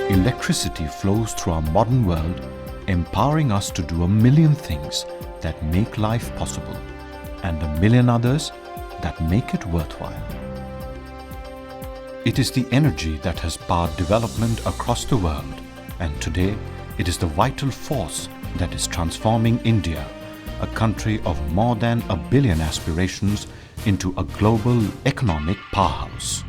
Electricity flows through our modern world, empowering us to do a million things that make life possible and a million others that make it worthwhile. It is the energy that has powered development across the world, and today it is the vital force that is transforming India, a country of more than a billion aspirations, into a global economic powerhouse.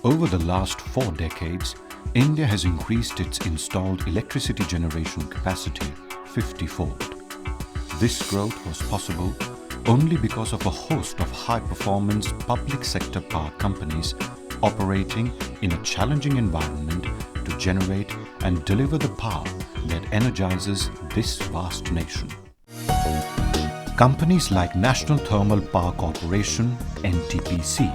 Over the last 4 decades, India has increased its installed electricity generation capacity 50-fold. This growth was possible only because of a host of high-performance public sector power companies operating in a challenging environment to generate and deliver the power that energizes this vast nation. Companies like National Thermal Power Corporation (NTPC),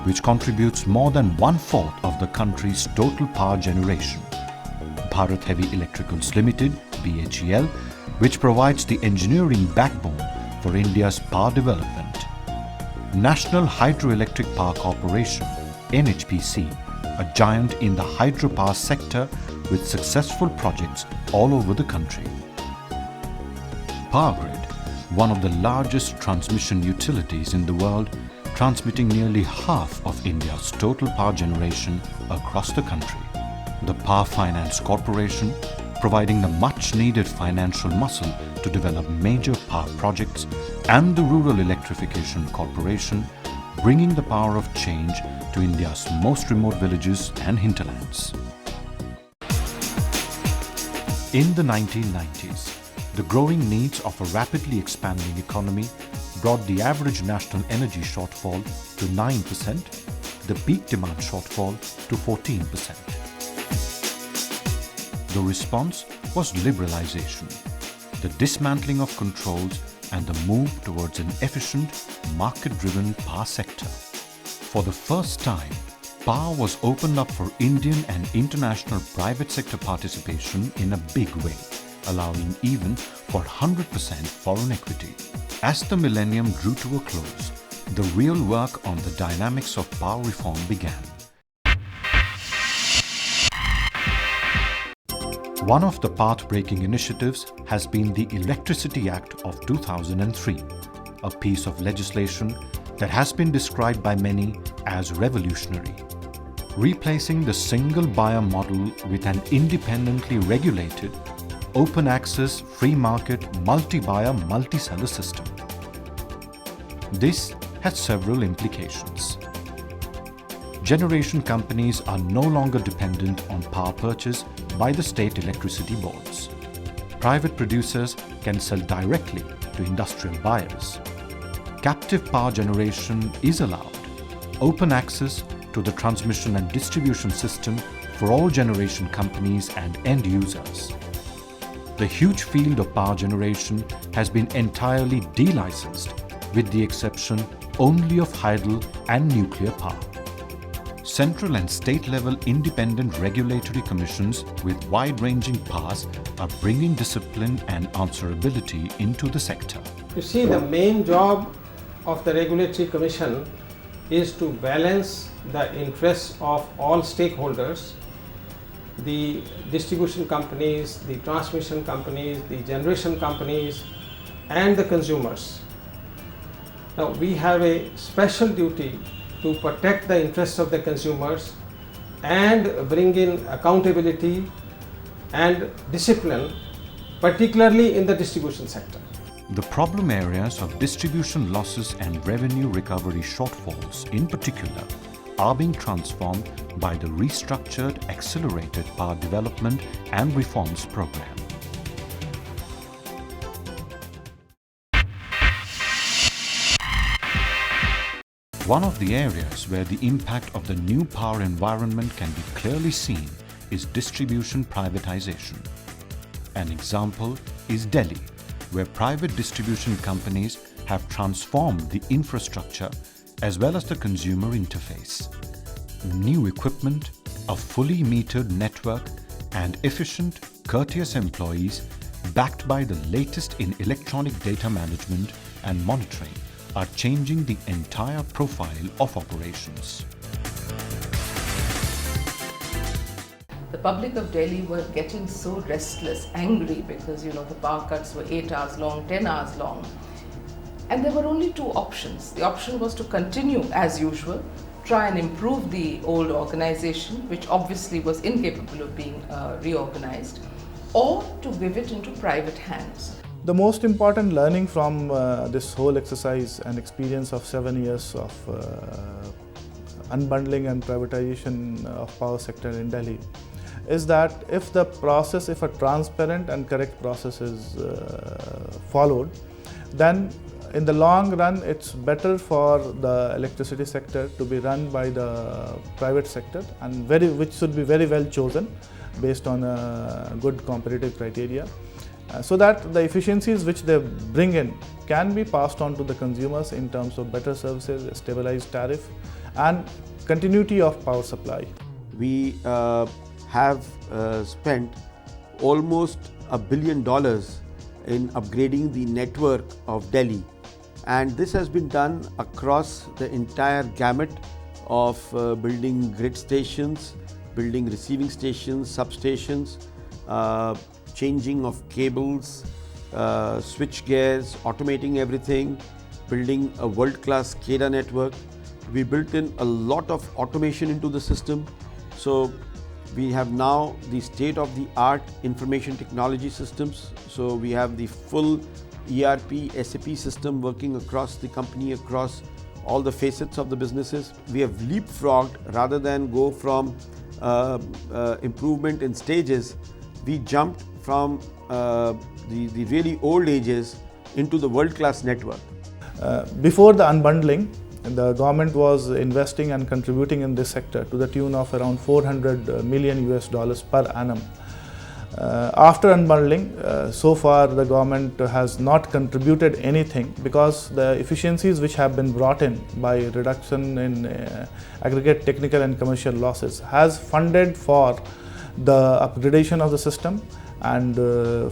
which contributes more than 1/4 of the country's total power generation. Bharat Heavy Electricals Limited (BHEL), which provides the engineering backbone for India's power development. National Hydroelectric Power Corporation (NHPC), a giant in the hydropower sector with successful projects all over the country. Power Grid, one of the largest transmission utilities in the world, transmitting nearly half of India's total power generation across the country. The Power Finance Corporation, providing the much-needed financial muscle to develop major power projects, and the Rural Electrification Corporation, bringing the power of change to India's most remote villages and hinterlands. In the 1990s, the growing needs of a rapidly expanding economy brought the average national energy shortfall to 9%, the peak demand shortfall to 14%. The response was liberalization, the dismantling of controls, and the move towards an efficient, market-driven power sector. For the first time, power was opened up for Indian and international private sector participation in a big way, allowing even for 100% foreign equity. As the millennium drew to a close, the real work on the dynamics of power reform began. One of the path-breaking initiatives has been the Electricity Act of 2003, a piece of legislation that has been described by many as revolutionary. Replacing the single buyer model with an independently regulated, open access, free market, multi-buyer, multi-seller system. This has several implications. Generation companies are no longer dependent on power purchase by the state electricity boards. Private producers can sell directly to industrial buyers. Captive power generation is allowed. Open access to the transmission and distribution system for all generation companies and end users. The huge field of power generation has been entirely delicensed, with the exception only of hydel and nuclear power. Central and state-level independent regulatory commissions with wide-ranging powers are bringing discipline and answerability into the sector. You see, the main job of the regulatory commission is to balance the interests of all stakeholders, the distribution companies, the transmission companies, the generation companies, and the consumers. Now, we have a special duty to protect the interests of the consumers and bring in accountability and discipline, particularly in the distribution sector. The problem areas of distribution losses and revenue recovery shortfalls in particular are being transformed by the restructured Accelerated Power Development and Reforms Program. One of the areas where the impact of the new power environment can be clearly seen is distribution privatization. An example is Delhi, where private distribution companies have transformed the infrastructure as well as the consumer interface. New equipment, a fully metered network, and efficient, courteous employees backed by the latest in electronic data management and monitoring are changing the entire profile of operations. The public of Delhi were getting so restless, angry because the power cuts were 8 hours long, 10 hours long. And there were only two options. The option was to continue as usual, try and improve the old organization, which obviously was incapable of being reorganized, or to give it into private hands. The most important learning from this whole exercise and experience of 7 years of unbundling and privatization of power sector in Delhi is that if a transparent and correct process is followed, then in the long run it's better for the electricity sector to be run by the private sector, and which should be very well chosen based on a good competitive criteria, so that the efficiencies which they bring in can be passed on to the consumers in terms of better services, stabilized tariff, and continuity of power supply. We have spent almost $1 billion in upgrading the network of Delhi, and this has been done across the entire gamut of building grid stations, building receiving stations, substations, changing of cables, switch gears, automating everything, building a world-class SCADA network. We built in a lot of automation into the system. So we have now the state-of-the-art information technology systems. So we have the full ERP, SAP system working across the company, across all the facets of the businesses. We have leapfrogged rather than go from improvement in stages. We jumped from the really old ages into the world-class network. Before the unbundling, the government was investing and contributing in this sector to the tune of around $400 million per annum. After unbundling, so far the government has not contributed anything, because the efficiencies which have been brought in by reduction in aggregate technical and commercial losses has funded for the upgradation of the system and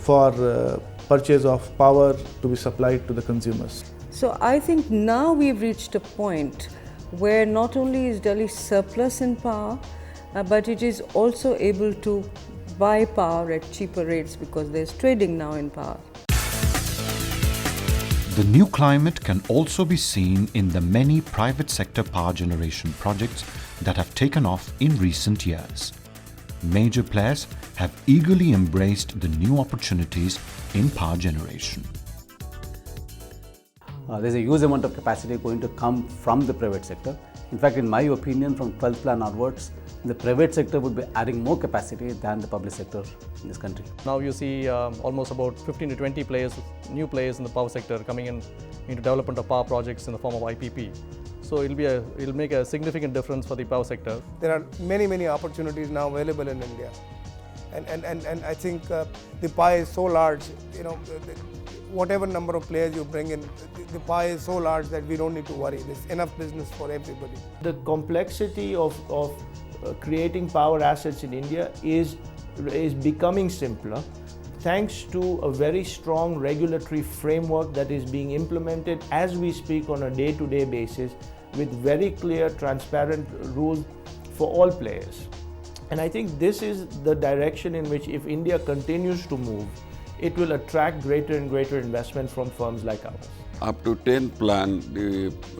for purchase of power to be supplied to the consumers. So I think now we've reached a point where not only is Delhi surplus in power, but it is also able to buy power at cheaper rates because there's trading now in power. The new climate can also be seen in the many private sector power generation projects that have taken off in recent years. Major players have eagerly embraced the new opportunities in power generation. There's a huge amount of capacity going to come from the private sector. In fact, in my opinion, from 12th plan onwards, the private sector would be adding more capacity than the public sector in this country. Now you see almost about 15 to 20 players, new players in the power sector coming in into development of power projects in the form of IPP. So it'll make a significant difference for the power sector. There are many opportunities now available in India, and I think the pie is so large. Whatever number of players you bring in, the pie is so large that we don't need to worry. There's enough business for everybody. The complexity of creating power assets in India is becoming simpler, thanks to a very strong regulatory framework that is being implemented as we speak on a day-to-day basis, with very clear, transparent rules for all players. And I think this is the direction in which, if India continues to move, it will attract greater and greater investment from firms like ours. Up to 10th plan,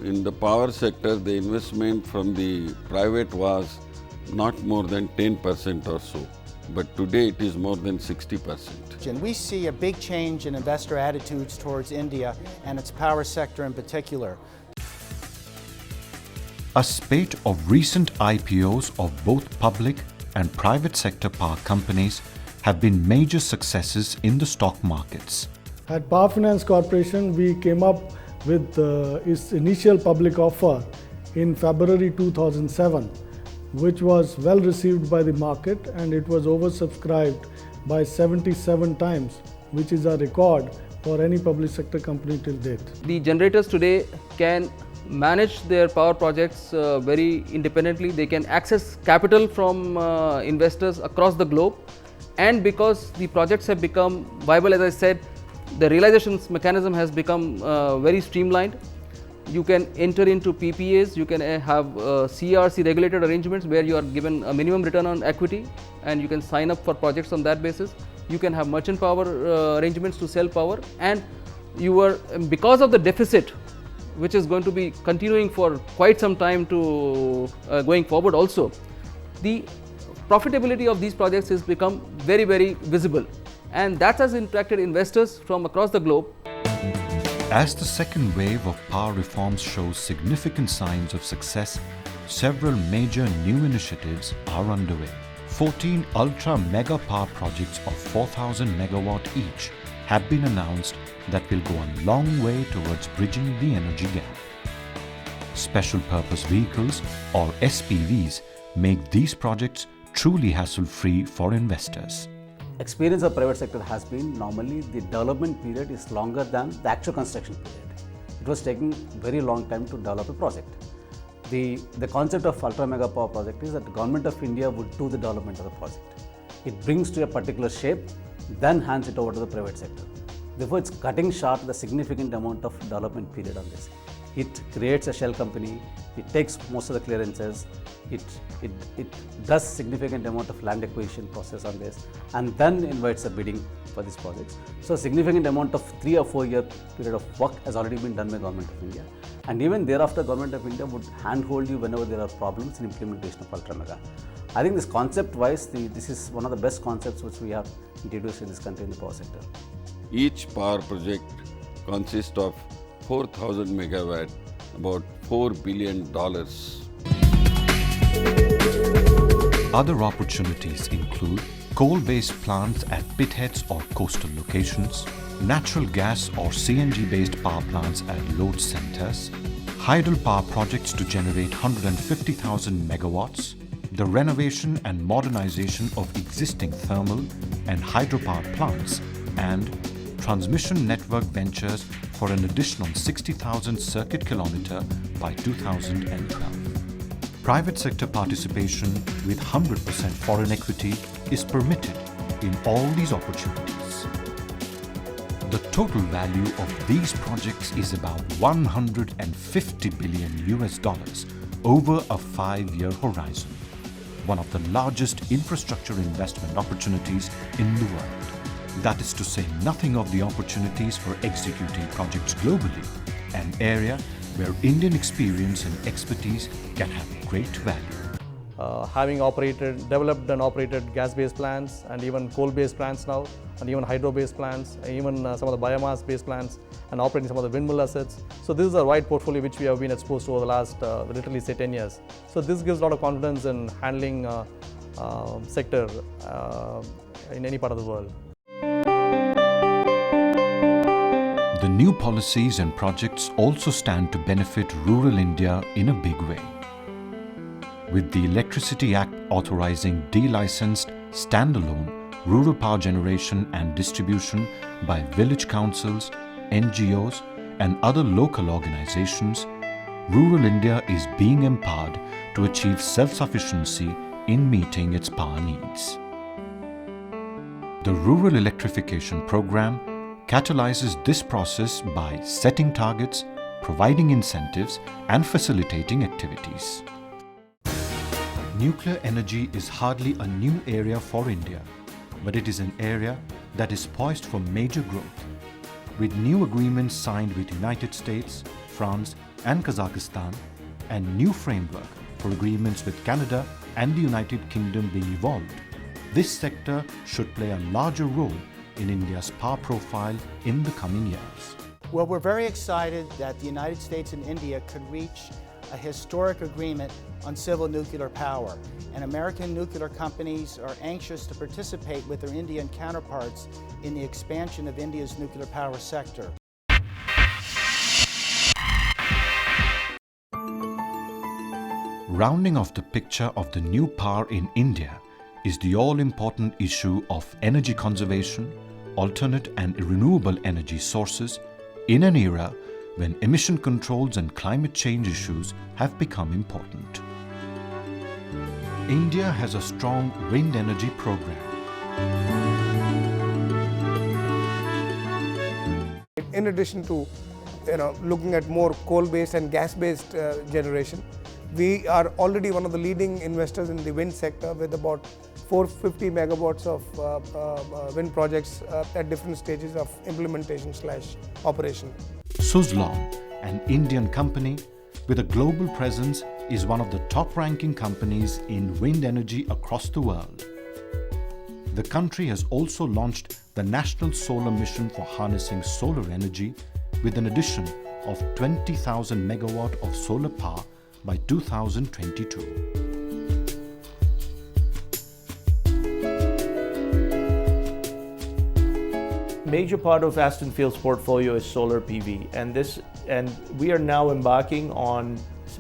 in the power sector, the investment from the private was not more than 10% or so. But today it is more than 60%. And we see a big change in investor attitudes towards India and its power sector in particular. A spate of recent IPOs of both public and private sector power companies have been major successes in the stock markets. At Power Finance Corporation, we came up with its initial public offer in February 2007, which was well received by the market, and it was oversubscribed by 77 times, which is a record for any public sector company till date. The generators today can manage their power projects very independently. They can access capital from investors across the globe, and because the projects have become viable, as I said, the realizations mechanism has become very streamlined. You can enter into PPAs, you can have CRC regulated arrangements where you are given a minimum return on equity and you can sign up for projects on that basis. You can have merchant power arrangements to sell power, and you are, because of the deficit which is going to be continuing for quite some time to going forward also, the profitability of these projects has become very, very visible, and that has attracted investors from across the globe. As the second wave of power reforms shows significant signs of success, several major new initiatives are underway. 14 ultra-mega power projects of 4,000 megawatt each have been announced that will go a long way towards bridging the energy gap. Special purpose vehicles, or SPVs, make these projects truly hassle-free for investors. Experience of private sector has been normally the development period is longer than the actual construction period. It was taking very long time to develop a project. The concept of ultra mega power project is that the government of India would do the development of the project. It brings to a particular shape, then hands it over to the private sector. Therefore, it's cutting short the significant amount of development period on this. It creates a shell company, it takes most of the clearances, it does significant amount of land acquisition process on this, and then invites a bidding for these projects. So a significant amount of 3 or 4 year period of work has already been done by Government of India, and even thereafter Government of India would handhold you whenever there are problems in implementation of ultra mega. I think this concept wise, this is one of the best concepts which we have introduced in this country in the power sector. Each power project consists of 4,000 megawatt, about $4 billion. Other opportunities include coal-based plants at pitheads or coastal locations, natural gas or CNG-based power plants at load centers, hydel power projects to generate 150,000 megawatts, the renovation and modernization of existing thermal and hydropower plants, and transmission network ventures for an additional 60,000 circuit kilometer by 2012. Private sector participation with 100% foreign equity is permitted in all these opportunities. The total value of these projects is about $150 billion over a 5-year horizon, one of the largest infrastructure investment opportunities in the world. That is to say nothing of the opportunities for executing projects globally, an area where Indian experience and expertise can have great value. Having developed and operated gas-based plants, and even coal-based plants now, and even hydro-based plants, and even some of the biomass-based plants, and operating some of the windmill assets. So this is a wide portfolio which we have been exposed to over the last literally say 10 years. So this gives a lot of confidence in handling sector in any part of the world. The new policies and projects also stand to benefit rural India in a big way. With the Electricity Act authorizing delicensed, standalone rural power generation and distribution by village councils, NGOs and other local organizations, rural India is being empowered to achieve self-sufficiency in meeting its power needs. The Rural Electrification Program catalyzes this process by setting targets, providing incentives and facilitating activities. Nuclear energy is hardly a new area for India, but it is an area that is poised for major growth. With new agreements signed with United States, France and Kazakhstan, and new framework for agreements with Canada and the United Kingdom being evolved, this sector should play a larger role in India's power profile in the coming years. Well, we're very excited that the United States and India could reach a historic agreement on civil nuclear power, and American nuclear companies are anxious to participate with their Indian counterparts in the expansion of India's nuclear power sector. Rounding off the picture of the new power in India, is the all-important issue of energy conservation, alternate and renewable energy sources in an era when emission controls and climate change issues have become important. India has a strong wind energy program. In addition to looking at more coal-based and gas-based generation, we are already one of the leading investors in the wind sector with about 450 megawatts of wind projects at different stages of implementation/operation. Suzlon, an Indian company with a global presence, is one of the top-ranking companies in wind energy across the world. The country has also launched the National Solar Mission for harnessing solar energy with an addition of 20,000 megawatt of solar power by 2022. Major part of Aston Field's portfolio is solar PV, and we are now embarking on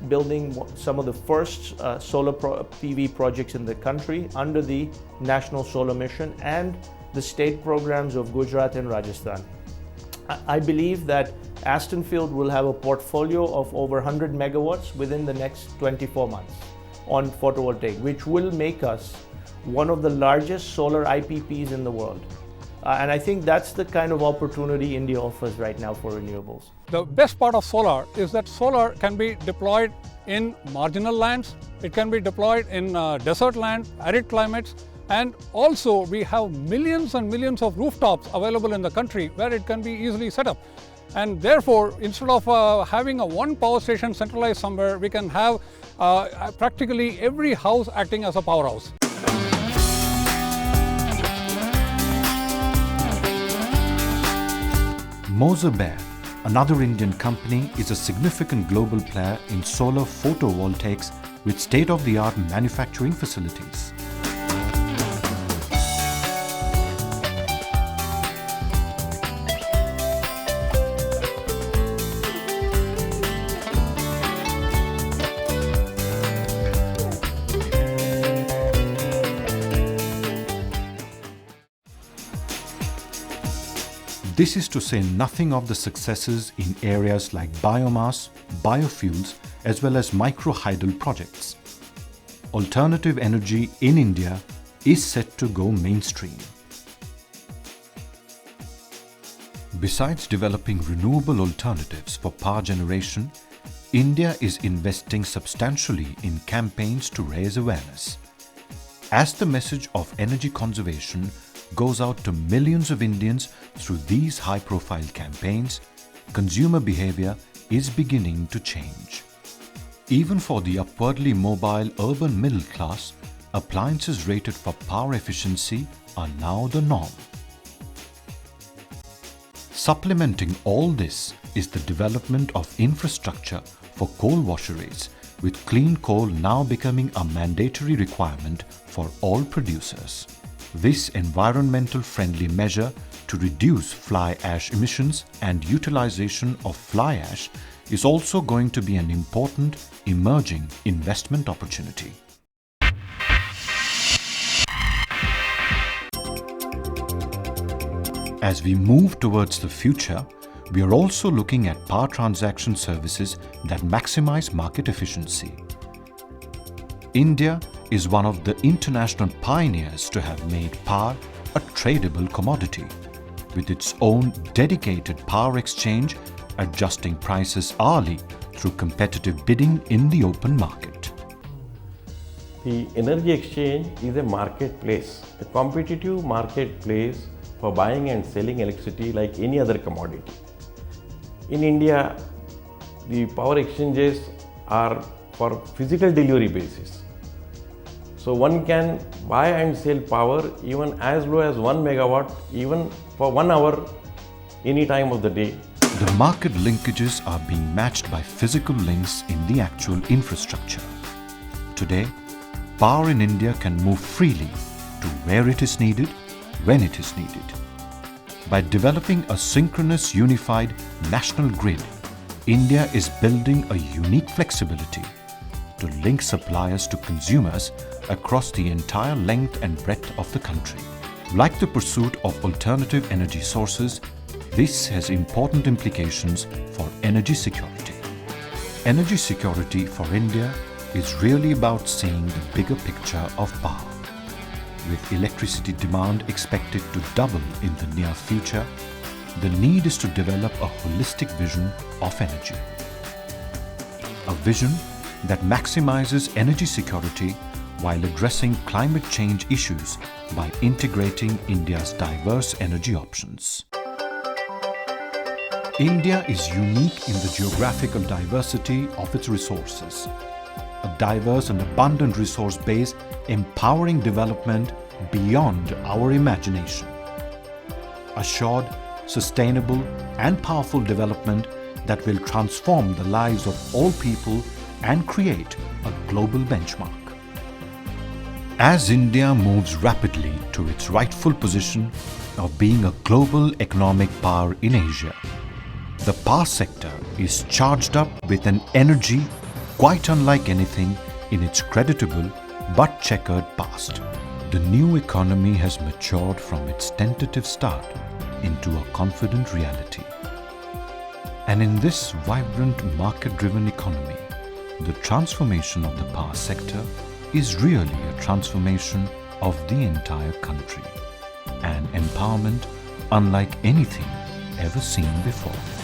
building some of the first solar PV projects in the country under the National Solar Mission and the state programs of Gujarat and Rajasthan. I believe that Aston Field will have a portfolio of over 100 megawatts within the next 24 months on photovoltaic, which will make us one of the largest solar IPPs in the world. And I think that's the kind of opportunity India offers right now for renewables. The best part of solar is that solar can be deployed in marginal lands, it can be deployed in desert land, arid climates, and also we have millions and millions of rooftops available in the country where it can be easily set up. And therefore, instead of having a one power station centralized somewhere, we can have practically every house acting as a powerhouse. Moser, another Indian company, is a significant global player in solar photovoltaics with state-of-the-art manufacturing facilities. This is to say nothing of the successes in areas like biomass, biofuels, as well as microhydel projects. Alternative energy in India is set to go mainstream. Besides developing renewable alternatives for power generation, India is investing substantially in campaigns to raise awareness. As the message of energy conservation goes out to millions of Indians through these high-profile campaigns, consumer behavior is beginning to change. Even for the upwardly mobile urban middle class, appliances rated for power efficiency are now the norm. Supplementing all this is the development of infrastructure for coal washeries, with clean coal now becoming a mandatory requirement for all producers. This environmental friendly measure to reduce fly ash emissions and utilization of fly ash is also going to be an important emerging investment opportunity. As we move towards the future, we are also looking at power transaction services that maximize market efficiency. India is one of the international pioneers to have made power a tradable commodity, with its own dedicated power exchange adjusting prices hourly through competitive bidding in the open market. The energy exchange is a marketplace, a competitive marketplace for buying and selling electricity like any other commodity. In India, the power exchanges are for physical delivery basis. So one can buy and sell power even as low as 1 megawatt, even for 1 hour, any time of the day. The market linkages are being matched by physical links in the actual infrastructure. Today, power in India can move freely to where it is needed, when it is needed. By developing a synchronous unified national grid, India is building a unique flexibility to to link suppliers to consumers across the entire length and breadth of the country. Like the pursuit of alternative energy sources, this has important implications for energy security. Energy security for India is really about seeing the bigger picture of power. With electricity demand expected to double in the near future, the need is to develop a holistic vision of energy. A vision that maximizes energy security while addressing climate change issues by integrating India's diverse energy options. India is unique in the geographical diversity of its resources. A diverse and abundant resource base empowering development beyond our imagination. Assured, sustainable and powerful development that will transform the lives of all people and create a global benchmark. As India moves rapidly to its rightful position of being a global economic power in Asia, the power sector is charged up with an energy quite unlike anything in its creditable but checkered past. The new economy has matured from its tentative start into a confident reality. And in this vibrant market-driven economy, the transformation of the power sector is really a transformation of the entire country, an empowerment unlike anything ever seen before.